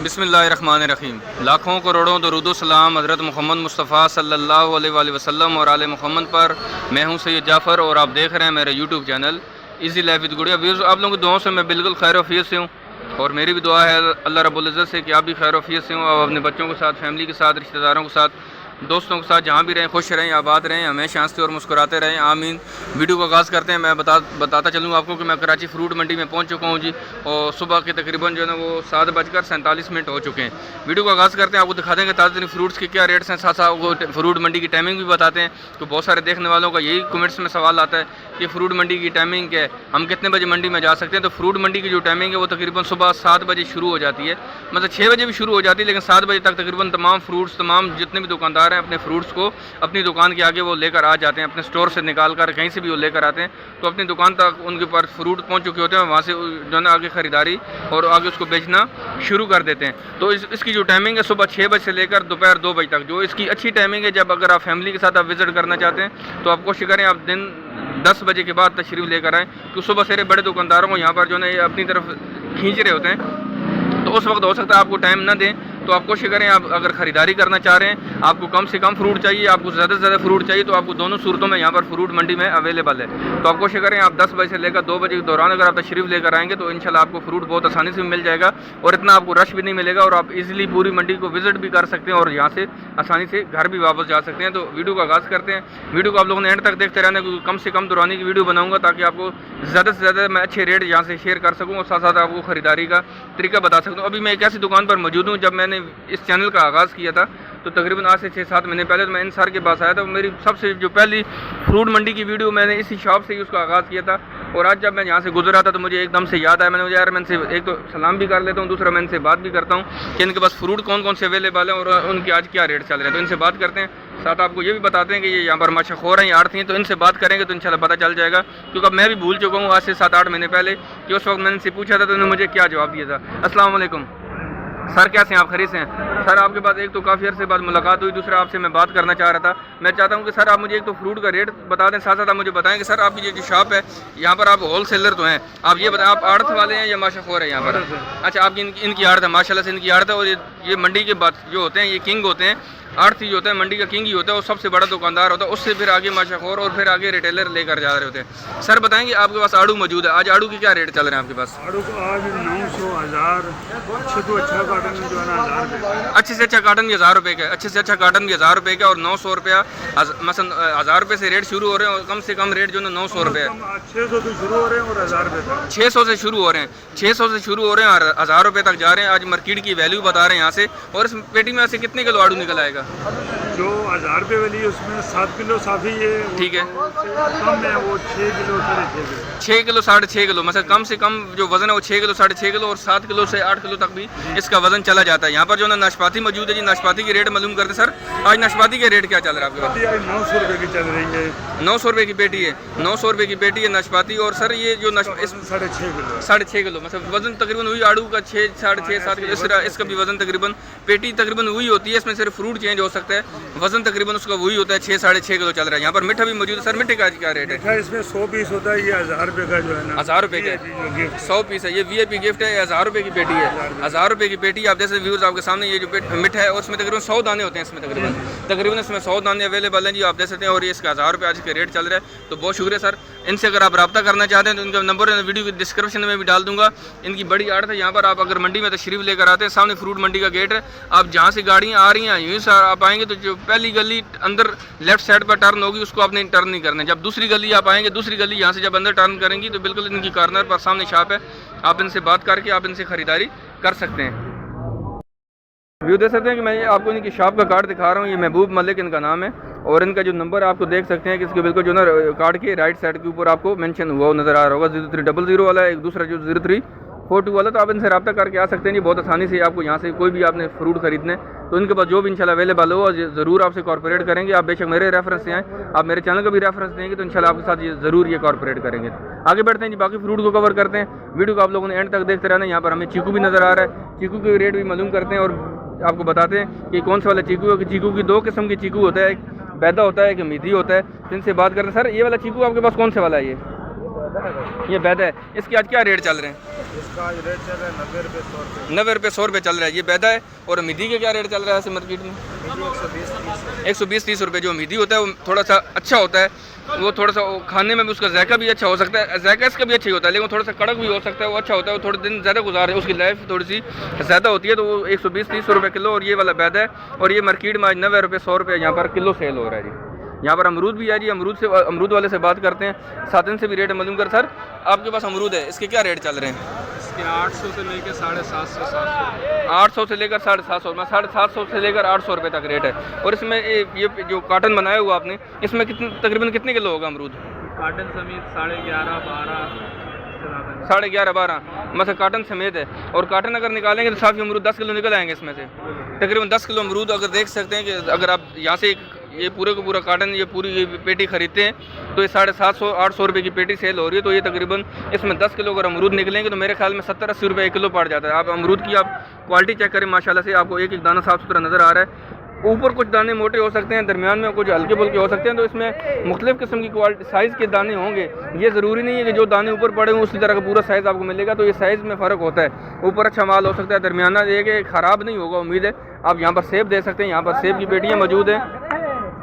बिस्मिल्लाहिर्रहमानिर्रहीम। लाखों करोड़ों दरूद सलाम हज़रत मोहम्मद मुस्तफ़ा सल्लल्लाहु अलैहि वसल्लम और आले मोहम्मद पर। मैं हूं सैयद जाफ़र और आप देख रहे हैं मेरा YouTube channel easy life with गुड़िया व्यूज़। आप लोगों की दुआओं से मैं बिल्कुल खैर वफ़ियत से हूँ और मेरी भी दुआ है अल्लाह रब्बुल इज़्ज़त से कि आप भी खैर वफ़ियत से हों। आप अपने बच्चों के साथ, फैमिली के साथ, रिश्तेदारों के साथ, दोस्तों के साथ जहाँ भी रहें खुश रहें, आबाद रहें, हमेशा हंसते और मुस्कुराते रहें, आमीन। वीडियो का आगाज़ करते हैं। मैं बताता चलूँ आपको कि मैं कराची फ्रूट मंडी में पहुँच चुका हूँ जी, और सुबह के तकरीबन जो है ना वो 7:47 हो चुके हैं। वीडियो का आगाज़ करते हैं, आपको दिखा देंगे ताज़ा फ्रूट्स के क्या रेट्स हैं, साथ साथ आपको फ्रूट मंडी की टाइमिंग भी बताते हैं। तो बहुत सारे देखने वालों का यही कमेंट्स में सवाल आता है कि फ्रूट मंडी की टाइमिंग क्या है, हम कितने बजे मंडी में जा सकते हैं। तो फ्रूट मंडी की जो टाइमिंग है वो तकरीबन सुबह 7 बजे शुरू हो जाती है, मतलब 6 बजे भी शुरू हो जाती है, लेकिन 7 बजे तक तकरीबन तमाम फ्रूट्स, तमाम जितने भी दुकानदार हैं अपने फ्रूट्स को अपनी दुकान के आगे वो लेकर आ जाते हैं, अपने स्टोर से निकाल कर कहीं से भी वो लेकर आते हैं। तो अपनी दुकान तक उनके पास फ्रूट पहुंच चुके होते हैं, वहाँ से जो है ना आगे ख़रीदारी और आगे उसको बेचना शुरू कर देते हैं। तो इसकी जो टाइमिंग है सुबह 6 बजे से लेकर दोपहर 2 बजे तक, जो इसकी अच्छी टाइमिंग है। जब अगर आप फैमिली के साथ आप विज़िट करना चाहते हैं तो आप कोशिश करें आप दिन 10 बजे के बाद तशरीफ़ लेकर आएँ, क्योंकि सुबह से बड़े दुकानदारों को यहाँ पर जो है अपनी तरफ खींच रहे होते हैं, तो उस वक्त हो सकता है आपको टाइम ना दें। तो आप कोशिश करें, आप अगर ख़रीदारी करना चाह रहे हैं, आपको कम से कम फ्रूट चाहिए, आपको ज़्यादा से ज़्यादा फ्रूट चाहिए, तो आपको दोनों सूरतों में यहाँ पर फ्रूट मंडी में अवेलेबल है। तो आप कोशिश करें आप 10 बजे से लेकर 2 बजे के दौरान अगर आप तशरीफ़ लेकर आएंगे तो इंशाल्लाह आपको फ्रूट बहुत आसानी से मिल जाएगा और इतना आपको रश भी नहीं मिलेगा, और आप इजीली पूरी मंडी को विज़िट भी कर सकते हैं और यहाँ से आसानी से घर भी वापस जा सकते हैं। तो वीडियो का आगाज़ करते हैं। वीडियो को आप लोगों ने एंड तक देखते रहना, क्योंकि कम से कम दौरानी की वीडियो बनाऊँगा ताकि आपको ज़्यादा से ज़्यादा मैं अच्छे रेट यहाँ से शेयर कर सकूँ और साथ साथ आपको ख़रीदारी का तरीका बता सकता हूँ। अभी मैं एक ऐसी दुकान पर मौजूद हूँ, जब मैंने इस चैनल का आगाज़ किया था तो तकरीबन आज से 6-7 महीने पहले तो मैं इंसार के पास आया था। मेरी सबसे जो पहली फ्रूट मंडी की वीडियो मैंने इसी शॉप से ही उसका आगाज़ किया था, और आज जब मैं यहाँ से गुजरा था तो मुझे एकदम से याद आया। मैंने यार मैं इनसे एक तो सलाम भी कर लेता हूँ, दूसरा मैं इनसे बात भी करता हूँ कि इनके पास फ्रूट कौन कौन से अवेलेबल हैं और उनके आज क्या रेट चल रहे हैं। तो इनसे बात करते हैं, साथ आपको ये भी बताते हैं कि ये यहाँ पर मशहूर हैं, ये आड़ती हैं। तो इनसे बात करेंगे तो इंशाल्लाह पता चल जाएगा, क्योंकि अब मैं भी भूल चुका हूँ आज से 7-8 महीने पहले कि उस वक्त मैंने इनसे पूछा था तो उन्होंने मुझे क्या जवाब दिया था। अस्सलाम वालेकुम सर, कैसे हैं आप? खरीद से हैं सर? आपके पास एक तो काफ़ी अर्से बाद मुलाकात हुई, दूसरा आपसे मैं बात करना चाह रहा था। मैं चाहता हूं कि सर आप मुझे एक तो फ्रूट का रेट बता दें, साथ साथ आप मुझे बताएं कि सर आपकी जो शॉप है यहाँ पर आप होल सेलर तो हैं, आप ये बताएं आप आड़त वाले हैं या माशाखोर है यहाँ पर? अच्छा, आपकी इनकी आड़त है, माशाल्लाह से इनकी आड़त है। और ये मंडी के बाद जो होते हैं ये किंग होते हैं, आड़ती जो होता है मंडी का किंग ही होता है, वो सबसे बड़ा दुकानदार होता है, उससे फिर आगे माशाखोर और फिर आगे रिटेलर लेकर जा रहे होते हैं। सर बताएंगे आपके पास आड़ू मौजूद है, आज आड़ू की क्या रेट चल रहे हैं आपके पास? आड़ू को आज 900, 1000, अच्छे तो अच्छा काटन जो है ना 1000 रुपये, अच्छे से अच्छा काटन भी 1000 रुपये का, अच्छे से अच्छा काटन भी 1000 रुपये का, और 900 रुपया मसन 1000 रुपये से रेट शुरू हो रहे हैं, और कम से कम रेट जो है 900 रुपये है। 600 से शुरू हो रहे हैं और 1000 रुपये तक, 600 से शुरू हो रहे हैं, 600 से शुरू हो रहे हैं और 1000 रुपये तक जा रहे हैं। आज मार्केट की वैल्यू बता रहे हैं यहाँ से। और इस पेटी में ऐसे कितने किलो आड़ू निकल आएगा? जो 1000 रुपये वाली है उसमें 7 किलो साफ़ी है, ठीक है, कम है वो 6 किलो 6.5 किलो, 6 किलो 6.5 किलो, मतलब कम से कम जो वजन है वो 6 किलो 6.5 किलो, और 7 किलो से 8 किलो तक भी इसका वजन चला जाता है। यहाँ पर जो ना नाशपाती मौजूद है जी, नाशपाती की रेट मालूम करते सर। आज नाशपाती के रेट क्या चल रहा है आपके पास? आज 900 रुपये की चल रही है, 900 रुपये की पेटी है, 900 रुपये की पेटी है नाशपाती। और सर ये जो 6.5 किलो, 6.5 किलो, मतलब वजन तकरीबन वही आड़ू का 6, 6.5, 7 किलो, इस तरह इसका भी वजन तकरीबन, पेटी तकरीबन वही होती है, इसमें सिर्फ फ्रूट चेंज हो सकता है, वजन तकरीबन उसका वही होता है, 6-6.5 किलो चल रहा है। यहाँ पर मीठा भी मौजूद है। सर मीठे का क्या रेट है? इसमें 100 पीस होता है, ये 1000 रुपये का जो है ना 1000 रुपये का 100 पीस है, ये VIP गिफ्ट है, 1000 रुपये की पेटी है, 1000 रुपये की पेटी। आप जैसे व्यूज़ आपके सामने ये जो मीठा है, और इसमें तकरीबन 100 दाने होते हैं, इसमें तकरीबन इसमें 100 दाने अवेलेबल हैं जी, आप देख सकते हैं। और ये इसका 1000 रुपये आज के रेट चल रहा है। तो बहुत शुक्रिया सर। इनसे अगर आप रब्ता करना चाहते हैं तो इनका नंबर वीडियो की डिस्क्रिप्शन में भी डाल दूंगा। इनकी बड़ी आड़त है, यहाँ पर आप अगर मंडी में तशरीफ़ लेकर आते हैं, सामने फ्रूट मंडी का गेट है, आप जहाँ से गाड़ियाँ आ रही हैं यूँ से आप आएंगे तो जो पहली गली अंदर लेफ्ट साइड पर टर्न होगी उसको आपने टर्न नहीं करना है। जब दूसरी गली आप आएंगे, दूसरी गली यहाँ से जब अंदर टर्न करेंगी तो बिल्कुल इनकी कॉर्नर पर सामने शॉप है, आप इनसे बात करके आप इनसे ख़रीदारी कर सकते हैं। व्यू देख सकते हैं कि मैं आपको इनकी शॉप का कार्ड दिखा रहा हूँ, ये महबूब मलिक इनका नाम है, और इनका जो नंबर आपको देख सकते हैं कि इसके बिल्कुल जो ना कार्ड के राइट साइड के ऊपर आपको मेंशन हुआ नज़र आ रहा होगा, 0300 वाला, एक दूसरा जो 0342 वाला। तो आप इनसे रब्ता करके आ सकते हैं जी, बहुत आसानी से। आपको यहाँ से कोई भी आपने फ्रूट खरीदने तो इनके पास जो भी इंशाल्लाह अवेलेबल हो ज़रूर आपसे कॉर्पोरेट करेंगे। आप बेशक मेरे रेफरेंस से आएँ, आप मेरे चैनल का भी रेफरेंस देंगे तो इंशाल्लाह आपके साथ ये ज़रूर ये कॉर्पोरेट करेंगे। आगे बढ़ते हैं जी, बाकी फ्रूट को कवर करते हैं। वीडियो को आप लोगों ने एंड तक देखते रहना। यहाँ पर हमें चीकू भी नज़र आ रहा है, चीकू के रेट भी मालूम करते हैं और आपको बताते हैं कि कौन सा वाला चीकू है। कि चीकू की 2 किस्म की चीकू होता है, एक बैदा होता है, एक मीठी होता है। इनसे बात करते हैं। सर ये वाला चीकू आपके पास कौन से वाला है? ये ये बैदा है, इसके आज क्या रेट चल रहे हैं? इसका आज रेट चल रहा है 90 रुपये 100 रुपये। 90 रुपये 100 रुपये चल रहा है, ये बैदा है। और मीदी के क्या रेट चल रहा है ऐसे मार्केट में? 120-30 रुपये। जो मीदी होता है वो थोड़ा सा अच्छा होता है, वो थोड़ा सा खाने में भी उसका जायका भी अच्छा हो सकता है, जायका इसका भी अच्छा ही होता है, लेकिन थोड़ा सा कड़क भी हो सकता है, वो अच्छा होता है, वो थोड़े दिन ज़्यादा गुजार है, उसकी लाइफ थोड़ी सी ज़्यादा होती है, तो वो 120-30 रुपये किलो। और ये वाला बैदा है, और ये मार्केट में आज 90 रुपये 100 रुपये यहाँ पर किलो सेल हो रहा है जी। यहाँ पर अमरूद भी है जी, अमरूद वाले से बात करते हैं, साथन से भी रेट मालूम कर। सर आपके पास अमरूद है, इसके क्या रेट चल रहे हैं? इसके 800 से लेकर 750 700। 800 से लेकर 750, 750 से लेकर 800 रुपये तक रेट है। और इसमें ये जो कार्टन बनाया हुआ आपने, इसमें तकरीबन कितने किलो होगा अमरूद? कार्टन समेत 11.5 12। 11.5 12 मतलब कार्टन समेत है। और कार्टन अगर निकालेंगे तो साफ़ी अमरूद 10 किलो निकल आएंगे इसमें से, तकरीबन 10 किलो अमरूद। अगर देख सकते हैं कि अगर आप यहाँ से ये पूरे को पूरा कार्टन, ये पूरी पेटी खरीदते हैं तो ये 750-800 रुपये की पेटी सेल हो रही है। तो ये तकरीबन इसमें 10 किलो अगर अमरूद निकलेंगे तो मेरे ख्याल में 70-80 रुपये 1 किलो पड़ जाता है। आप अमरूद की आप क्वालिटी चेक करें, माशाल्लाह से आपको एक एक दाना साफ़ सुथरा नज़र आ रहा है। ऊपर कुछ दाने मोटे हो सकते हैं, दरमियान में कुछ हल्के फुल्के हो सकते हैं, तो इसमें मुख्तलिफ़ किस्म की क्वालिटी साइज़ के दाने होंगे। ये ज़रूरी नहीं है कि जो दाने ऊपर पड़े हों उसी तरह का पूरा साइज़ आपको मिलेगा, तो ये साइज़ में फ़र्क होता है। ऊपर अच्छा माल हो सकता है, दरमियाना ये कि ख़राब नहीं होगा, उम्मीद है। आप यहाँ पर सेब दे सकते हैं, यहाँ पर सेब की पेटियाँ मौजूद हैं।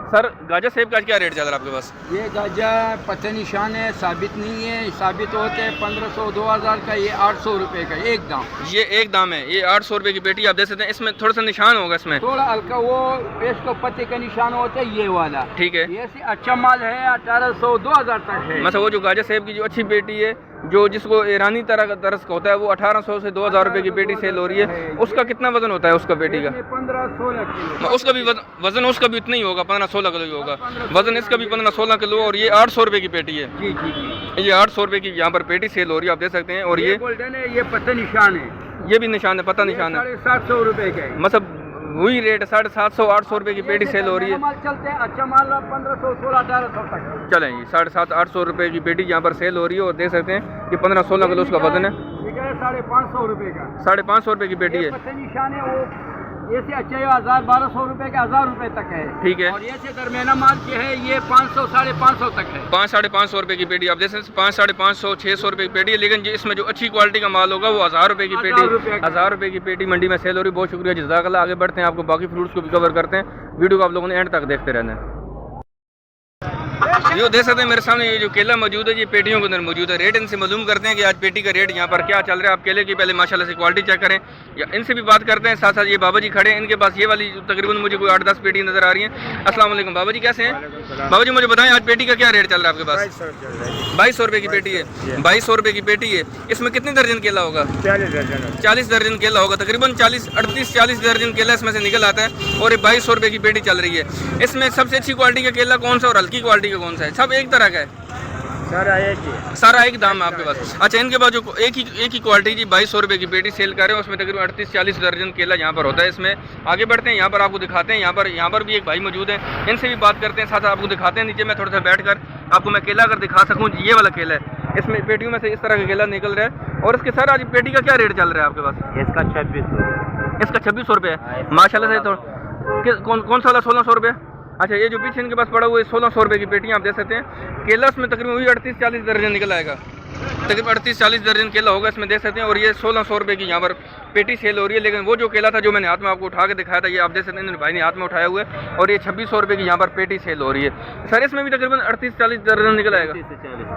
सर गाजर सेब का क्या रेट चल रहा है आपके पास? ये गाजर पता निशान है, साबित नहीं है, साबित होते हैं 1500-2000 का, ये 800 रुपये का एक दाम। ये एक दाम है, ये 800 रुपये की पेटी आप दे सकते हैं। इसमें थोड़ा सा निशान होगा, इसमें थोड़ा हल्का वो इसको पत्ते का निशान होता है, ये वाला ठीक है। ये से अच्छा माल है, 1800-2000 तक है। मतलब वो जो गाजर सेब की जो अच्छी पेटी है, जो जिसको ईरानी तरह का तरस का होता है, वो 1800 से 2000 रुपये की पेटी सेल हो रही है। उसका कितना वजन होता है उसका पेटी का? 15-16 किलो। उसका भी वजन उसका भी इतना ही होगा, 15-16 किलो ही होगा वजन इसका भी, 15-16 किलो। और ये 800 रुपये की पेटी है जी जी जी, ये 800 रुपये की यहाँ पर पेटी सेल हो रही है, आप देख सकते हैं। और ये गोल्डन है, ये पत्ते निशान है, ये भी निशान है, पता निशान है। 750 रुपये का है। मतलब वही रेट है, 750-800 रुपये की पेटी सेल हो रही है। माल चलते हैं अच्छा माल 1500-1600-1800 तक। चलें जी, 750-800 रुपये की पेटी यहाँ पर सेल हो रही है। और देख सकते हैं कि 15-16 किलो उसका वजन है। ठीक है, 550 रुपये का, 550 रुपये की पेटी है। पत्ते निशान है, वो ये से अच्छे 1000-1200 रुपये का 1000 रुपये तक है। ठीक है। और ये से दरमियाना माल के है, ये 500-550 तक है। 500-550 रुपये की पेटी आप जैसे 500-550-600 रुपये की पेटी है। लेकिन जो इसमें जो अच्छी क्वालिटी का माल होगा वो 1000 रुपये की पेटी, 1000 रुपये की पेटी मंडी में सेल हो रही है। बहुत शुक्रिया, जज़ाकल्लाह। आगे बढ़ते हैं, आपको बाकी फ्रूट्स को भी कवर करते हैं। वीडियो को आप लोगों ने एंड तक देखते रहना है। ये देख सकते हैं मेरे सामने ये जो केला मौजूद है, ये पेटियों के अंदर मौजूद है। रेट इनसे मालूम करते हैं कि आज पेटी का रेट यहाँ पर क्या चल रहा है। आप केले की पहले माशाल्लाह से क्वालिटी चेक करें, या इनसे भी बात करते हैं। साथ साथ ये बाबा जी खड़े हैं, इनके पास ये वाली तकरीबन मुझे कोई 8-10 पेटी नज़र आ रही हैं। अस्सलाम वालेकुम बाबा जी, कैसे हैं? बाबा जी मुझे बताएं आज पेटी का क्या रेट चल रहा है आपके पास? 2200 रुपये की पेटी है, 2200 रुपये की पेटी है। इसमें कितने दर्जन केला होगा? 40 दर्जन केला होगा, तकरीबन 38-40 दर्जन केला इसमें से निकल आता है। और ये 2200 रुपये की पेटी चल रही है। इसमें सबसे अच्छी क्वालिटी का केला कौन सा और हल्की क्वालिटी का कौन सा है? सब एक तरह का है, सारा एक दाम है आपके पास? अच्छा, इनके पास जो एक ही क्वालिटी जी 2200 रुपये की पेटी सेल कर रहे हैं, उसमें तकरीबन 38-40 दर्जन केला यहाँ पर होता है। इसमें आगे बढ़ते हैं, यहाँ पर आपको दिखाते हैं। यहाँ पर भी एक भाई मौजूद है, इनसे भी बात करते हैं, साथ आपको दिखाते हैं। नीचे मैं थोड़ा सा बैठ कर आपको मैं केला अगर दिखा सकूँ, ये वाला केला है, इसमें पेटियों में से इस तरह का केला निकल रहा है। और इसके सर आज पेटी का क्या रेट चल रहा है आपके पास? इसका 2600, इसका 2600 रुपये है माशाल्लाह से। तो कौन सा वाला 1600 रुपये? अच्छा, ये जो पीछे इनके पास पड़ा हुआ है 1600 रुपये की पेटियाँ आप देख सकते हैं। केला इसमें तकरीबन वही 38-40 दर्जन निकल आएगा, तकरीबन 38-40 दर्जन केला होगा इसमें, देख सकते हैं। और ये 1600 रुपये की यहाँ पर पेटी सेल हो रही है। लेकिन वो जो केला था जो मैंने हाथ में आपको उठा के दिखाया था, ये आप देख सकते हैं भाई ने हाथ में उठाया हुआ है। और ये 2600 रुपये की यहाँ पर पेटी सेल हो रही है। सर इसमें भी तकरीबन 38-40 दर्जन निकल आएगा,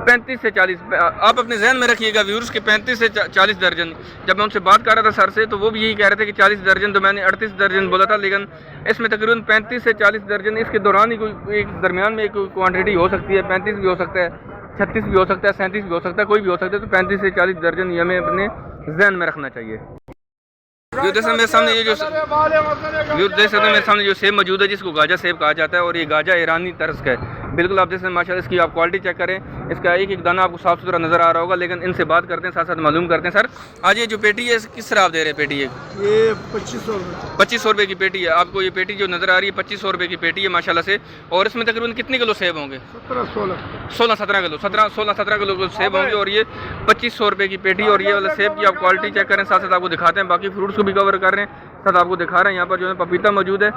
35 से 40। आप अपने जहन में रखिएगा व्यूअर्स के 35 से 40 दर्जन। जब मैं उनसे बात कर रहा था सर से, तो वो भी यही कह रहे थे कि 40 दर्जन, तो मैंने 38 दर्जन बोला था। लेकिन इसमें तकरीबन 35 से 40 दर्जन, इसके दौरान ही कोई एक दरमियान में एक क्वान्टिटी हो सकती है। 35 भी हो सकता है, 36 भी हो सकता है, 37 भी हो सकता है, कोई भी हो सकता है। तो 35 से 40 दर्जन ये हमें अपने जहन में रखना चाहिए। जो देख सकते मेरे सामने ये जो देख सकते हैं मेरे सामने जो सेब मौजूद है, जिसको गाजा सेब कहा जाता है। और ये गाजा ईरानी तर्ज का है, बिल्कुल आप देख सकते हैं माशाल्लाह। इसकी आप क्वालिटी चेक करें, इसका एक एक दाना आपको साफ़ सुथरा नज़र आ रहा होगा। लेकिन इनसे बात करते हैं, साथ साथ मालूम करते हैं। सर आज ये जो पेटी है किस तरह आप दे रहे हैं? पेटी ये 2500 रुपये की पेटी है। आपको ये पेटी जो नज़र आ रही है 2500 रुपये की पेटी है माशाल्लाह से। और इसमें तकरीबन कितने किलो सेब होंगे? 16-17 किलो, 16-17 किलो सेब होंगे। और ये 2500 रुपये की पेटी। और ये वाला सेब की आप क्वालिटी चेक करें, साथ साथ आपको दिखाते हैं। बाकी फ्रूट्स को भी कवर कर रहे हैं, साथ आपको दिखा रहे हैं। यहाँ पर जो है पपीता मौजूद है,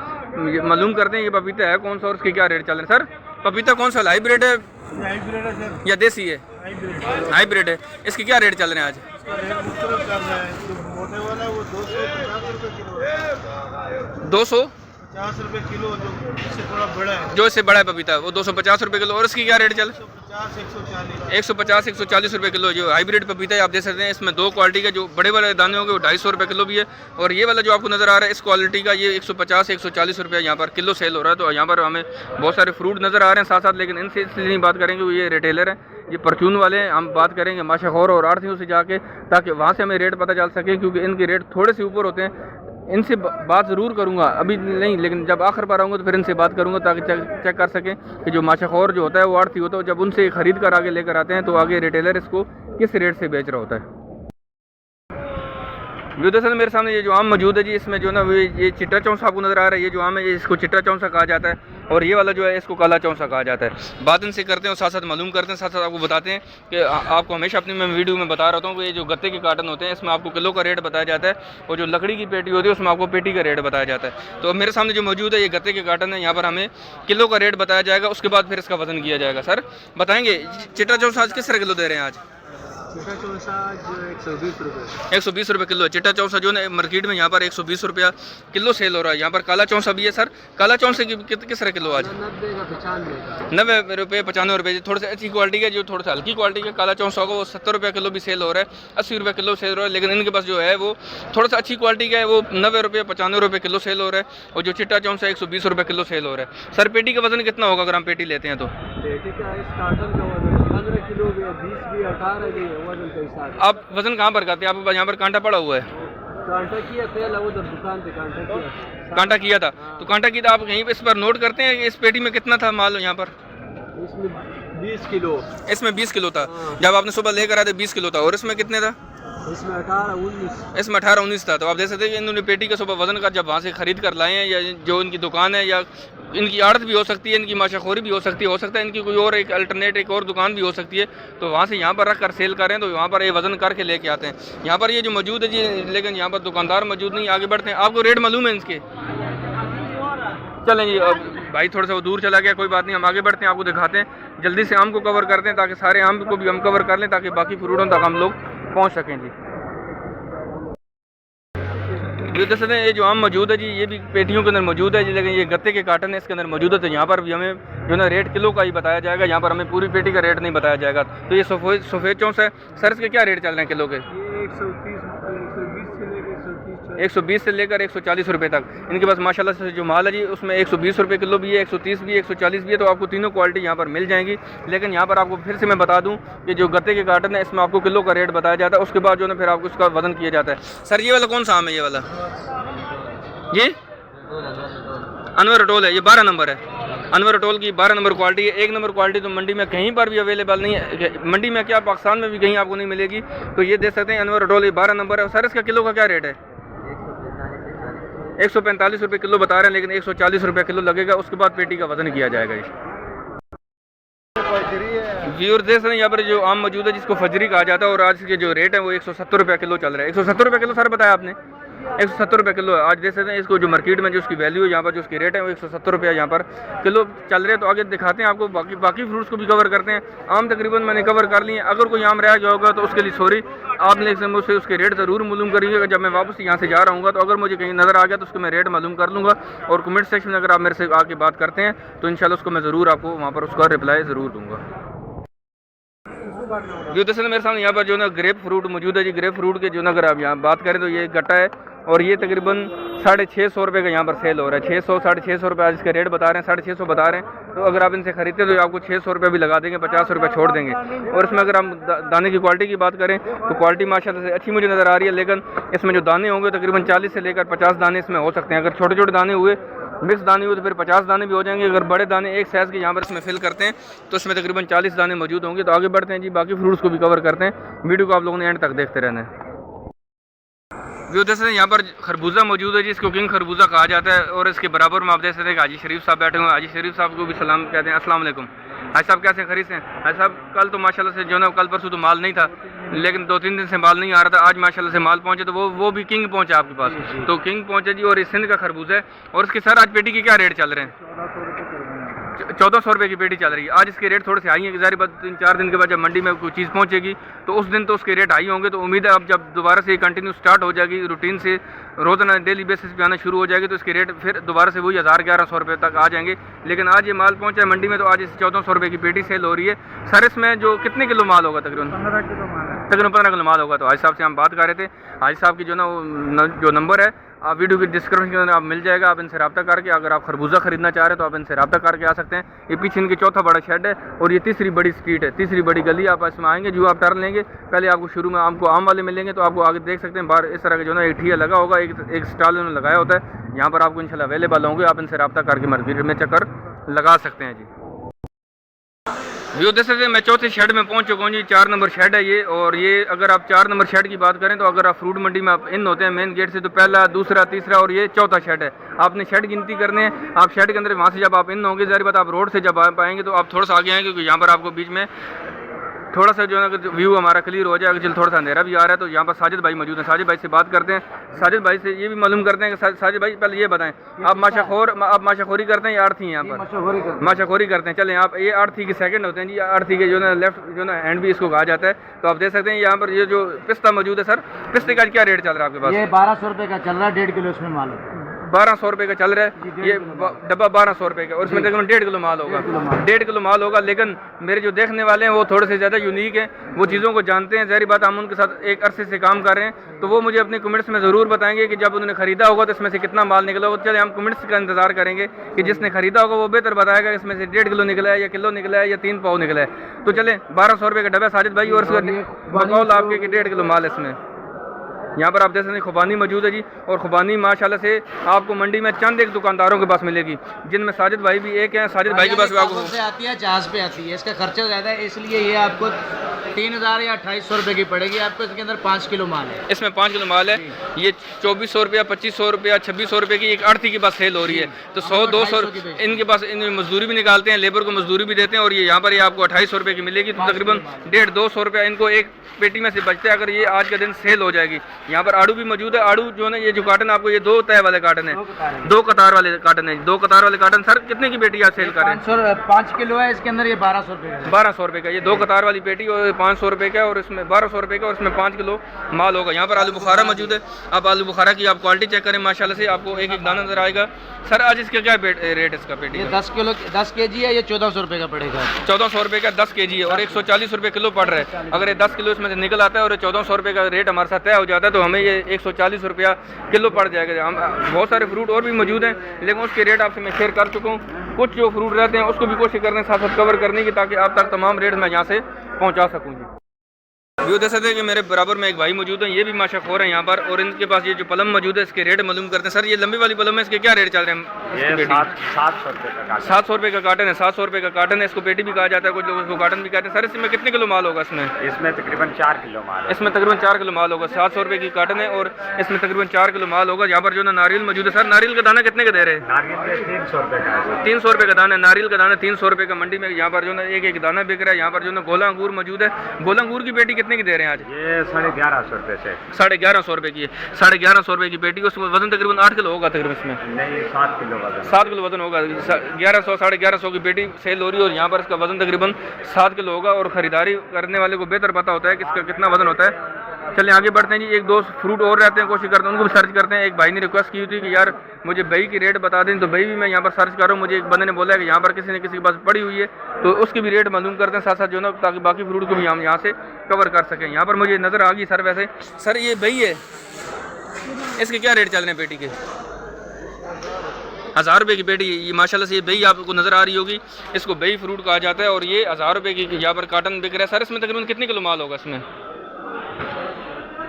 मालूम करते हैं ये पपीता है कौन सा और उसके क्या रेट चल रहे हैं। सर पपीता कौन सा हाइब्रिड है हाइब्रिड है सर, या देसी है? हाइब्रिड। हाइब्रिड है। इसके क्या रेट चल रहे हैं आज? इसका रेट मुख्तलिफ चल रहा है। जो मोटे वाला है वो 250 रुपये किलो है, 250 रुपये किलो। जो इससे थोड़ा बड़ा है, जो इससे बड़ा है पपीता वो 250 रुपये किलो। और इसकी क्या रेट चल? 150 150 140 रुपये किलो। जो हाइब्रिड पपीता है आप देख सकते हैं, इसमें दो क्वालिटी का, जो बड़े बड़े दाने होंगे वो 250 रुपये किलो भी है, और ये वाला जो आपको नज़र आ रहा है इस क्वालिटी का ये 150 140 रुपये यहाँ पर किलो सेल हो रहा है। तो यहाँ पर हमें बहुत सारे फ्रूट नज़र आ रहे हैं साथ साथ, लेकिन इनसे इसलिए नहीं बात करेंगे, वो ये रिटेलर हैं, ये परचून वाले हैं। हम बात करेंगे माशाखोर और आढ़तियों से जाके, ताकि वहाँ से हमें रेट पता चल सके, क्योंकि इनके रेट थोड़े से ऊपर होते हैं। इनसे बात ज़रूर करूँगा, अभी नहीं, लेकिन जब आखिर पर आऊँगा तो फिर इनसे बात करूँगा, ताकि चेक कर सकें कि जो माशाखोर जो होता है वो आढ़ती होता है, जब उनसे ख़रीद कर आगे लेकर आते हैं तो आगे रिटेलर इसको किस रेट से बेच रहा होता है। जो दरअसल मेरे सामने ये जो आम मौजूद है जी, इसमें जो ना ये चिट्टा चौंसा आपको नज़र आ रहा है। ये जो आम है ये इसको चिट्टा चौंसा कहा जाता है, और ये वाला जो है इसको काला चौंसा कहा जाता है। बात इनसे करते हैं और साथ साथ मालूम करते हैं, साथ साथ आपको बताते हैं कि आपको हमेशा अपनी मैं वीडियो में बता रहा हूँ कि ये जो गत्ते के कार्टन होते हैं इसमें आपको किलो का रेट बताया जाता है, और जो लकड़ी की पेटी होती है उसमें आपको पेटी का रेट बताया जाता है। तो मेरे सामने जो मौजूद है ये गत्ते के कार्टन है, यहाँ पर हमें किलो का रेट बताया जाएगा, उसके बाद फिर इसका वजन किया जाएगा। सर बताएंगे चिट्टा चौंसा आज किस तरह किलो दे रहे हैं? आज चिट्टा चौंसा जो 120 रुपये 120 रुपये किलो है। चिट्टा चौंसा जो है मार्केट में यहाँ पर 120 रुपया किलो सेल हो रहा है। यहाँ पर काला चौंसा भी है। सर काला चौंसे की किस तरह किलो आज? 90 रुपये 95 रुपये। थोड़ा सा अच्छी क्वालिटी का, जो थोड़ा सा हल्की क्वालिटी का काला चौंसा होगा वो 70 रुपये किलो भी सेल हो रहा है, 80 रुपये किलो सेल हो रहा है। लेकिन इनके पास जो है वो थोड़ा सा अच्छी क्वालिटी का है, वो 90 रुपये 95 रुपये किलो सेल हो रहा है, और जो चिट्टा चौंसा 120 रुपये किलो सेल हो रहा है। सर पेटी का वजन कितना होगा अगर हम पेटी लेते हैं तो? पेटी का इस कार्टन का वजन 15 किलो भी है, 20 भी, 18 भी है वजन के हिसाब। आप वजन कहाँ पर करते हैं? आपके पास यहाँ पर कांटा पड़ा हुआ है? कांटा किया पहले उधर दुकान पे कांटा किया था, तो कांटा की आप कहीं इस पर नोट करते हैं कि इस पेटी में कितना था माल यहाँ पर? इसमें 20 किलो। इसमें 20 किलो था। जब आपने सुबह लेकर आए थे 20 किलो था, और इसमें कितने था? इसमें 18-19। इसमें 18-19 था। तो आप देख सकते हैं कि इन्होंने पेटी का सुबह वजन का जब वहाँ से ख़रीद कर लाए हैं, या जो इनकी दुकान है, या इनकी आड़त भी हो सकती है, इनकी माशाखोरी भी हो सकती है, हो सकता है इनकी कोई और एक अल्टरनेट एक और दुकान भी हो सकती है, तो वहाँ से यहाँ पर रख कर सेल करें, तो वहाँ पर ये वजन करके लेके आते हैं। यहाँ पर ये जो मौजूद है जी, लेकिन यहाँ पर दुकानदार मौजूद नहीं। आगे बढ़ते हैं, आपको रेट मालूम है इसके? चलें जी, अब भाई थोड़ा सा वो दूर चला गया, कोई बात नहीं, हम आगे बढ़ते हैं, आपको दिखाते हैं। जल्दी से आम को कवर करते हैं ताकि सारे आम को भी हम कवर कर लें, ताकि बाकी फ्रूटों तक हम लोग पहुँच सकें जी। जो दरअसल ये जो आम मौजूद है जी, ये भी पेटियों के अंदर मौजूद है जी, लेकिन ये गत्ते के कार्टन है इसके अंदर मौजूद है। तो यहाँ पर भी हमें जो ना रेट किलो का ही बताया जाएगा, यहाँ पर हमें पूरी पेटी का रेट नहीं बताया जाएगा। तो ये सफ़ेद चौंसा है। सर इसके क्या रेट चल रहे हैं किलो के? 120 से लेकर 140 रुपये तक। इनके पास माशाल्लाह से जो माल है जी उसमें 120 रुपये किलो भी है, 130 भी है, 140 भी है। तो आपको तीनों क्वालिटी यहाँ पर मिल जाएंगी। लेकिन यहाँ पर आपको फिर से मैं बता दूँ कि जो गत्ते के कार्टन है इसमें आपको किलो का रेट बताया जाता है, उसके बाद जो ना फिर आपको उसका वजन किया जाता है। सर ये वाला कौन सा आम है? ये वाला ये अनवर अटोल है, ये 12 नंबर है। अनवर अटोल की 12 नंबर क्वालिटी है। 1 नंबर क्वालिटी तो मंडी में कहीं पर भी अवेलेबल नहीं है, मंडी में क्या पाकिस्तान में भी कहीं आपको नहीं मिलेगी। तो ये देख सकते हैं अनवर अटोल, ये 12 नंबर है। सर इसका किलो का क्या रेट है? 145 रुपये किलो बता रहे हैं, लेकिन 140 रुपये किलो लगेगा, उसके बाद पेटी का वजन किया जाएगा। व्यूअर देख रहे हैं यहाँ पर जो आम मौजूद है जिसको फजरी कहा जाता है, और आज के जो रेट है वो 170 रुपये किलो चल रहा है। 170 रुपये किलो सर बताया आपने? 170 रुपये किलो आज देख सकते हैं। इसको जो मार्केट में जो उसकी वैल्यू है, यहाँ पर जो उसकी रेट है वो 170 रुपये यहाँ पर किलो चल रहे हैं। तो आगे दिखाते हैं आपको, बाकी फ्रूट्स को भी कवर करते हैं। आम तकरीबन मैंने कवर कर लिए। अगर कोई आम रह गया होगा तो उसके लिए सॉरी, आपने मुझसे उसके रेट ज़रूर मालूम करिएगा। जब मैं वापस यहाँ से जा रहा हूँ तो अगर मुझे कहीं नज़र आ गया तो उसको मैं रेट मालूम कर लूँगा, और कमेंट सेक्शन में अगर आप मेरे से आके बात करते हैं तो इंशाल्लाह उसको मैं ज़रूर आपको वहाँ पर उसका रिप्लाई ज़रूर दूँगा। जो दरअसल मेरे सामने यहाँ पर जो ना ग्रेप फ्रूट मौजूद है जी। ग्रेप फ्रूट के जो ना अगर आप यहाँ बात करें तो ये गट्टा है, और ये तकरीबन 650 रुपये का यहाँ पर सेल हो रहा है। 600 650 रुपये आज इसके रेट बता रहे हैं, 650 बता रहे हैं। तो अगर आप इनसे खरीदते हैं तो आपको 600 रुपये भी लगा देंगे, 50 रुपये छोड़ देंगे। और इसमें अगर हम दाने की क्वालिटी की बात करें तो क्वालिटी माशाल्लाह से अच्छी मुझे नज़र आ रही है। लेकिन इसमें जो दाने होंगे तकरीबन 40 से लेकर 50 दाने इसमें हो सकते हैं। अगर छोटे छोटे दाने हुए, मिक्स दाने हुए, तो फिर 50 दाने भी हो जाएंगे। अगर बड़े दाने एक साइज़ के यहाँ पर इसमें फिल करते हैं तो इसमें तकरीबन 40 दाने मौजूद होंगे। तो आगे बढ़ते हैं जी, बाकी फ्रूट्स को भी कवर करते हैं। वीडियो को आप लोगों ने एंड तक देखते रहना है। जो दरअसल यहाँ पर खरबूजा मौजूद है जी, इसको किंग खरबूजा कहा जाता है, और इसके बराबर में आप देख सकते हैं कि हाजी शरीफ साहब बैठे हुए हैं। हाजी शरीफ साहब को भी सलाम कहते हैं। अस्सलाम वालेकुम। हाजी साहब कैसे खरीद हैं? हाजी साहब कल तो माशाल्लाह से जो ना कल परसों तो माल नहीं था, लेकिन 2-3 दिन से माल नहीं आ रहा था। आज माशाल्लाह से माल पहुंचे, तो वो भी किंग पहुंचा आपके पास। तो किंग पहुंचे जी, और ये सिंध का खरबूजा है। और इसके सर आज पेटी के क्या रेट चल रहे हैं? 1400 रुपये की पेटी चल रही है। आज इसके रेट थोड़े से हाई हैं कि ज़ाहिर बात 3-4 दिन के बाद जब मंडी में कोई चीज़ पहुंचेगी तो उस दिन तो उसके रेट हाई होंगे। तो उम्मीद है अब जब दोबारा से कंटिन्यू स्टार्ट हो जाएगी, रूटीन से रोज़ाना डेली बेसिस पे आना शुरू हो जाएगी, तो इसके रेट फिर दोबारा से वही 1000-1100 रुपये तक आ जाएंगे। लेकिन आज ये माल पहुँचा है मंडी में तो आज इस 1400 रुपये की पेटी सेल हो रही है। सर इसमें जो कितने किलो माल होगा? तकरीबन 15 किलो माल है। तकरीबन 15 किलो माल होगा। तो हाजी साहब से हम बात कर रहे थे। हाजी साहब की जो ना वो जो नंबर है आप वीडियो की डिस्क्रिप्शन के अंदर आप मिल जाएगा। आप इनसे रब्ता करके अगर आप खरबूजा खरीदना चाह रहे हैं तो आप इनसे रब्ता करके आ सकते हैं। ये पीछे इनकी चौथा बड़ा शेड है और ये तीसरी बड़ी स्ट्रीट है, तीसरी बड़ी गली। आप इसमें आएंगे जो आप टर्न लेंगे पहले आपको शुरू में आपको आम वाले मिलेंगे, तो आपको आगे देख सकते हैं बाहर इस तरह का जो ना एक ठिया लगा होगा, एक स्टॉल उन्होंने लगाया होता है। यहाँ पर आपको इंशाल्लाह अवेलेबल होंगे। आप इनसे रब्ता करके मार्केट में चक्कर लगा सकते हैं जी। व्यू देख सकते हैं मैं चौथे शेड में पहुंच चुका हूँ जी। 4 नंबर शेड है ये। और ये अगर आप 4 नंबर शेड की बात करें तो अगर आप फ्रूट मंडी में आप इन होते हैं मेन गेट से तो पहला, दूसरा, तीसरा और ये चौथा शेड है। आपने शेड गिनती करने हैं। आप शेड के अंदर वहाँ से जब आप इन होंगे, ज़ाहिर बात आप रोड से जब आ पाएंगे तो आप थोड़ा सा आगे आएंगे क्योंकि यहाँ पर आपको बीच में थोड़ा सा जो है ना व्यू हमारा क्लियर हो जाएगा। चल थोड़ा सा अंधेरा भी आ रहा है। तो यहाँ पर साजिद भाई मौजूद हैं। साजिद भाई से बात करते हैं। साजिद भाई से ये भी मालूम करते हैं कि साजिद भाई पहले ये बताएं आप माशाखोरी करते हैं या आर्थी हैं? यहाँ पर माशाखोरी करते हैं। चलें आप ये आर्थी के सेकंड होते हैं जी। आर्थी के जो ना लेफ्ट जो ना हैंड भी इसको कहा जाता है। तो आप देख सकते हैं यहाँ पर ये जो पिस्ता मौजूद है। सर पिस्ते का क्या रेट चल रहा है आपके पास? ये 1200 रुपये का चल रहा है, 1.5 किलो इसमें माल है। 1200 रुपये का चल रहा है ये डब्बा 1200 रुपये का और इसमें तकरीबन 1.5 किलो माल होगा। 1.5 किलो माल होगा। लेकिन मेरे जो देखने वाले हैं वो थोड़े से ज़्यादा यूनिक हैं, वो चीज़ों को जानते हैं। ज़ाहिर बात हम उनके साथ एक अरसे से काम कर रहे हैं तो वो मुझे अपने कमेंट्स में ज़रूर बताएंगे कि जब उन्होंने खरीदा होगा तो इसमें से कितना माल निकला होगा। चलिए हम कमेंट्स का इंतजार करेंगे कि जिसने खरीदा होगा वो बेहतर बताएगा कि इसमें से 1.5 किलो निकला है या किलो निकला है या 3 पाव निकला है। तो चलें 1200 रुपये का डब्बा साजिद भाई और इसका बकौल आपके कि 1.5 किलो माल इसमें। यहाँ पर आप देख सकते हैं खुबानी मौजूद है जी। और खुबानी माशाल्लाह से आपको मंडी में चंद एक दुकानदारों के पास मिलेगी, जिनमें साजिद भाई भी एक हैं। साजिद भाई के पास आपको से आती है, जहाज पे आती है। इसका खर्चा ज़्यादा है इसलिए ये आपको 3000 या 2800 रुपये की पड़ेगी आपको। इसके अंदर 5 किलो माल है। इसमें 5 किलो माल है। ये 2400 रुपया, 2500 रुपया, 2600 रुपये की एक आड़ती के पास सेल हो रही है। तो 100-200 इनके पास इन मजदूरी भी निकालते हैं, लेबर को मजदूरी भी देते हैं। और ये यहाँ पर ये आपको 2800 रुपये की मिलेगी। तो तकरीबन 150-200 रुपया इनको एक पेटी में से बचते हैं अगर ये आज के दिन सेल हो जाएगी। यहाँ पर आड़ू भी मौजूद है। आड़ू जो है ये जो कार्टन आपको ये 2 तय वाले कार्टन है, 2 कतार वाले कार्टन है। 2 कतार वाले कार्टन सर कितने की पेटी आज सेल कर रहे हैं? 5 किलो है इसके अंदर। ये 1200 रुपये का। 1200 रुपये का ये 2 कतार वाली पेटी और 500 रुपये का और इसमें 1200 रुपये का और इसमें 5 किलो माल होगा। यहाँ पर आलू बुखारा मौजूद है। आप आलू बुखारा की आप क्वालिटी चेक करें माशाल्लाह से आपको एक एक दाना नजर आएगा। सर आज इसका क्या रेट इसका पेटी? ये 10 केजी है। ये 1400 रुपये का पड़ेगा। 1400 रुपये का 10 केजी है और 140 रुपये किलो पड़ रहा है। अगर ये 10 किलो इसमें से निकल आता है और 1400 रुपये का रेट हमारे साथ तय हो जाता है तो हमें ये 140 रुपया किलो पड़ जाएगा। हम बहुत सारे फ्रूट और भी मौजूद हैं लेकिन उसके रेट आपसे मैं शेयर कर चुका हूँ। कुछ जो फ्रूट रहते हैं उसको भी कोशिश करते हैं साथ साथ कवर करने की ताकि आप तक तमाम रेट मैं यहाँ से पहुँचा सकूँ जी। व्यू देख सकते हैं कि मेरे बराबर में एक भाई मौजूद हैं। ये भी माशाखोर हैं यहाँ पर और इनके पास ये जो पलम मौजूद है इसके रेट मालूम करते हैं। सर ये लंबी वाली पलम है, इसके क्या रेट चल रहे हैं? ये 700 रुपये का 700 रुपये का कार्टन है। 700 रुपये का कार्टन है। इसको पेटी भी कहा जाता है, कुछ लोग इसको कार्टन भी कहते हैं। सर इसमें कितने किलो माल होगा इसमें? इसमें तकरीबन 4 किलो माल है। इसमें तकरीबन 4 किलो माल होगा। 700 रुपये की कार्टन है और इसमें तकरीबन 4 किलो माल होगा। यहाँ पर जो ना नारियल मौजूद है। सर नारियल का दाना कितने का दे रहे हैं? नारियल 300 रुपये का है। 300 रुपये का दाना है। नारियल का दाना 300 रुपये का मंडी में यहाँ पर जो ना एक एक दाना बिक रहा है। यहाँ पर जो ना गोला अंगूर मौजूद है। गोला अंगूर की पेटी कितने की दे रहे हैं आज? ये 1150 रुपये से 1150 रुपये की है। 1150 रुपये की पेटी। उसमें वजन तकरीबन 8 किलो होगा तकरीबन इसमें। नहीं 7 किलो वजन। 7 किलो वजन होगा। 1100 1150 की पेटी सेल हो रही है और यहाँ पर इसका वजन तकरीबन 7 किलो होगा। और ख़रीदारी करने वाले को बेहतर पता होता है कि इसका कितना वजन होता है। चलिए आगे बढ़ते हैं जी। एक दो फ्रूट और रहते हैं, कोशिश करते हैं उनको भी सर्च करते हैं। एक भाई ने रिक्वेस्ट की थी कि यार मुझे बई की रेट बता दें, तो बई भी मैं यहाँ पर सर्च कर रहा हूँ। मुझे एक बंदे ने बोला है कि यहाँ पर किसी ने किसी के पास पड़ी हुई है तो उसकी भी रेट मालूम करते हैं साथ साथ जो ना ताकि बाकी फ्रूट को भी हम यहाँ से कवर कर सकें। यहाँ पर मुझे नज़र आ गई सर। वैसे सर ये बई है, इसके क्या रेट चल रहे हैं पेटी के? 1000 रुपये की पेटी। ये माशाल्लाह से ये बई आपको नज़र आ रही होगी। इसको बई फ्रूट कहा जाता है और ये 1000 रुपये की यहाँ पर कार्टन बिक रहा है। सर इसमें तकरीबन कितने किलो माल होगा? इसमें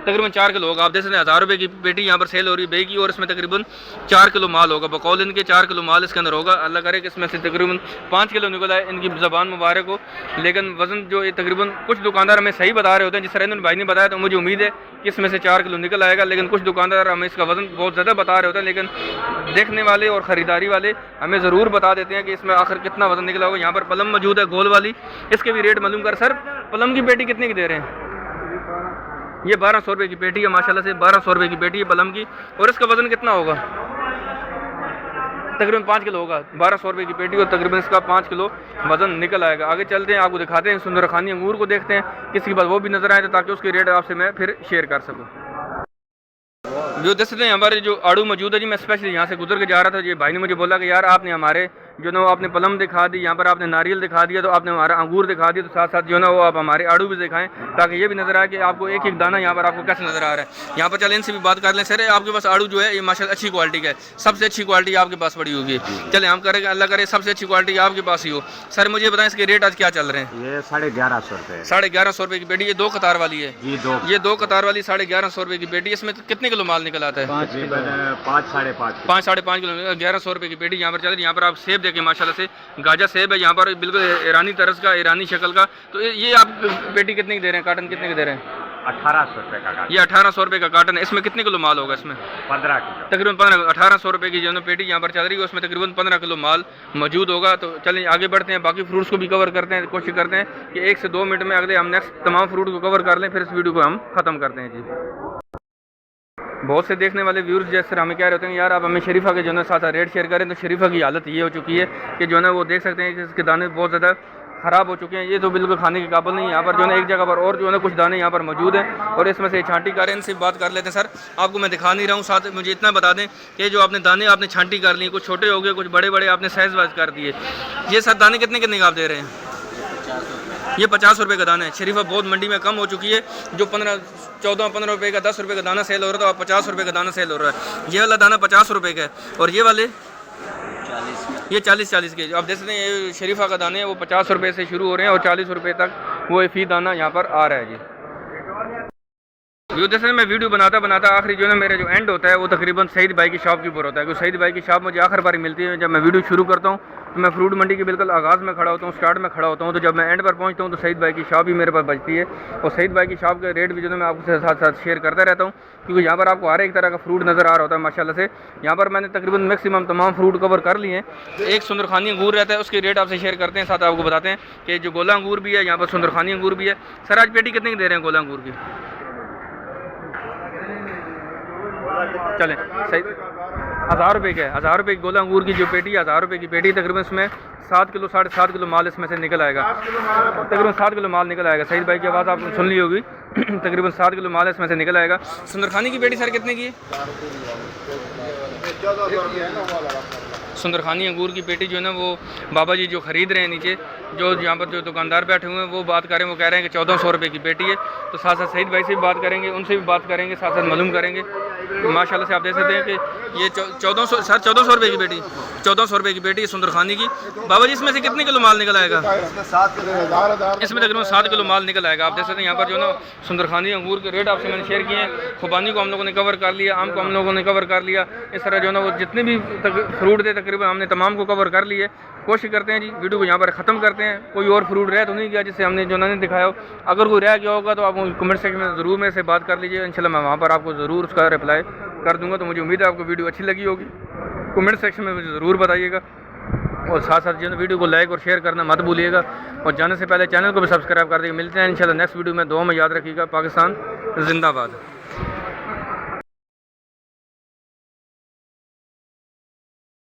तकरीबन 4 किलो होगा। आप देख सकते हैं 1000 रुपये की पेटी यहाँ पर सेल हो रही है बई की और इसमें तकरीबन 4 किलो माल होगा। बकौल इनके 4 किलो माल इसके अंदर होगा। अल्लाह करे कि इसमें से तकरीबन 5 किलो निकला है। इनकी ज़बान मुबारक हो। लेकिन वज़न जो ये तकरीबन कुछ दुकानदार हमें सही बता रहे होते हैं, जिस तरह भाई ने बताया तो मुझे उम्मीद है कि इसमें से 4 किलो निकल आएगा। लेकिन कुछ दुकानदार हमें इसका वज़न बहुत ज़्यादा बता रहे होते हैं, लेकिन देखने वाले और ख़रीदारी वाले हमें ज़रूर बता देते हैं कि इसमें आखिर कितना वज़न निकला होगा। यहाँ पर पलम मौजूद है गोल वाली, इसके भी रेट मालूम कर। सर पलम की पेटी कितने की दे रहे हैं? ये 1200 रुपये की पेटी है। माशाल्लाह से 1200 रुपये की पेटी है पलम की। और इसका वज़न कितना होगा? तकरीबन 5 किलो होगा, 1200 रुपये की पेटी और तकरीबन इसका 5 किलो वज़न निकल आएगा। आगे चलते हैं, आपको दिखाते हैं सुंदर खानी अंगूर को, देखते हैं किसी के पास वो भी नज़र आए ताकि उसके रेट आपसे मैं फिर शेयर कर सकूँ। जो देख सकते हैं हमारे जो आड़ू मौजूद है जी, मैं स्पेशली यहाँ से गुजर के जा रहा था, ये भाई ने मुझे बोला कि यार आपने हमारे जो ना वो आपने प्लम दिखा दी, यहाँ पर आपने नारियल दिखा दिया, तो आपने हमारा अंगूर दिखा दिया, तो साथ साथ जो ना वो आप हमारे आड़ू भी दिखाएं ताकि ये भी नज़र आए कि आपको एक एक दाना यहाँ पर आपको कैसे नज़र आ रहा है। यहाँ पर चलें इनसे भी बात कर लें। सर आपके पास आड़ू जो है ये माशाल्लाह अच्छी क्वालिटी का है, सबसे अच्छी क्वालिटी आपके पास पड़ी होगी। चलें हम करेंगे, अल्लाह करे सबसे अच्छी क्वालिटी आपके पास ही हो। सर मुझे बताएं इसके रेट आज क्या चल रहे हैं? ये 1150 रुपये। 1150 रुपये की पेटी, ये 2 कतार वाली है जी, ये 2 कतार वाली 1150 रुपये की पेटी। इसमें कितने किलो माल निकल आता है? 5 साढ़े 5 किलो 1100 रुपये की पेटी यहाँ पर चल रही है। यहाँ पर आप सेब देखें माशाल्लाह से गाजा सेब है यहाँ पर, बिल्कुल ईरानी तरस का, ईरानी शक्ल का। तो ये आप पेटी कितने की दे रहे हैं, कार्टन कितने के दे रहे हैं? 1800 रुपये का कार्टन। ये 1800 रुपये का कार्टन है। इसमें कितने किलो माल होगा? इसमें 15 किलो, तकरीबन 1800 रुपये की जो है पेटी यहाँ पर चल रही है, उसमें तकरीबन 15 किलो माल मौजूद होगा। तो चलिए आगे बढ़ते हैं, बाकी फ्रूट्स को भी कवर करते हैं, कोशिश करते हैं कि 1 से 2 मिनट में अगले हम नेक्स्ट तमाम फ्रूट को कवर कर लें, फिर इस वीडियो को हम ख़त्म करते हैं जी। बहुत से देखने वाले व्यूअर्स जैसे हमें क्या रहते हैं, यार आप हमें शरीफा के जो है साथ रेट शेयर करें। तो शरीफा की हालत ये हो चुकी है कि जो है वो देख सकते हैं कि इसके दाने बहुत ज़्यादा ख़राब हो चुके हैं, ये तो बिल्कुल खाने के काबिल नहीं है। यहाँ पर जो है एक जगह पर और जो है कुछ दाने यहाँ पर मौजूद हैं और इसमें से छांटी कर इनसे बात कर लेते हैं। सर आपको मैं दिखा नहीं रहा हूँ, साथ मुझे इतना बता दें कि जो आपने दाने आपने छांटी कर ली, कुछ छोटे हो गए, कुछ बड़े बड़े आपने साइज़ वाइज कर दिए, ये सर दाने कितने कितने का आप दे रहे हैं? ये 50 रुपये का दाना है। शरीफा बहुत मंडी में कम हो चुकी है, जो 14-15 रुपये का 10 रुपये का दाना सेल हो रहा था, अब 50 रुपये का दाना सेल हो रहा है। ये वाला दाना 50 रुपये का है और ये वाले 40 के। आप देख सकते हैं ये शरीफा का दाने है, वो 50 रुपये से शुरू हो रहे हैं और 40 रुपये तक वो फी दाना यहाँ पर आ रहा है जी। जैसे मैं वीडियो बनाता आखिरी जो है मेरा जो एंड होता है वो तकरीबन सईद भाई की शॉप के ऊपर होता है, क्योंकि सईद भाई की शॉप मुझे आखिर बारी मिलती है। जब मैं वीडियो शुरू करता हूँ तो मैं फ्रूट मंडी के बिल्कुल आगाज़ में खड़ा होता हूँ, स्टार्ट में खड़ा होता हूँ, तो जब मैं एंड पर पहुँचता हूँ तो सईद भाई की शॉप ही मेरे पास बचती है। और सईद भाई की शॉप के रेट भी जो है मैं आपके साथ साथ शेयर करता रहता हूँ, क्योंकि यहाँ पर आपको हर एक तरह का फ्रूट नज़र आ रहा होता है माशाल्लाह से। यहाँ पर मैंने तकरीबन मैक्सिमम तमाम फ्रूट कवर कर लिए हैं। एक सुंदरखानी अंगूर रहता है, उसके रेट आपसे शेयर करते हैं, साथ आपको बताते हैं कि जो गोला अंगूर भी है, यहाँ पर सुंदरखानी अंगूर भी है। सर आज पेटी कितने की दे रहे हैं गोला अंगूर की? चलें सही 1000 रुपये का है। 1000 रुपये की गोला अंगूर की जो पेटी है, 1000 रुपये की पेटी, तकरीबन इसमें 7 किलो 7.5 किलो माल इसमें से निकल आएगा, तकरीबन 7 किलो माल निकल आएगा। सईद भाई की आवाज़ आपने सुन ली होगी तकरीबन 7 किलो माल इसमें से निकल आएगा। सुंदरखानी की पेटी सर कितने की है? सुंदरखानी अंगूर की पेटी जो है ना वो बाबा जी जो ख़रीद रहे हैं नीचे, जो यहाँ पर जो दुकानदार बैठे हुए हैं वो बात करें, वो कह रहे हैं कि 1400 रुपये की पेटी है। तो साथ साथ सईद भाई से भी बात करेंगे, उनसे भी बात करेंगे, साथ साथ मालूम करेंगे। माशाल्लाह से आप देख सकते हैं कि ये 1400 सर 1400 रुपये की पेटी, 1400 रुपये की पेटी है सुंदरखानी की। बाबा जी इसमें से कितने किलो माल निकल आएगा? इसमें तकरीबन 7 किलो माल निकल आएगा। आप देख सकते हैं यहाँ पर जो ना सुंदरखानी अंगूर के रेट आपसे मैंने शेयर किए हैं। खुबानी को हम लोगों ने कवर कर लिया, आम को हम लोगों ने कवर कर लिया। इस तरह जो ना वो जितने भी फ्रूट थे तकरीबन हमने तमाम को कवर कर लिए। कोशिश करते हैं जी वीडियो को यहाँ पर ख़त्म करते हैं। कोई और फ्रूट रह तो नहीं गया जिससे हमने जो नहीं दिखाया हो? अगर कोई रह गया होगा तो आप कमेंट सेक्शन में ज़रूर मेरे से बात कर लीजिए, इंशाल्लाह मैं वहाँ पर आपको ज़रूर उसका रिप्लाई कर दूँगा। तो मुझे उम्मीद है आपको वीडियो अच्छी लगी होगी, कमेंट सेक्शन में मुझे ज़रूर बताइएगा। और साथ साथ जो वीडियो को लाइक और शेयर करना मत भूलिएगा, और जाने से पहले चैनल को भी सब्सक्राइब कर दीजिए। मिलते हैं इंशाल्लाह नेक्स्ट वीडियो में। दुआ में याद रखिएगा। पाकिस्तान जिंदाबाद।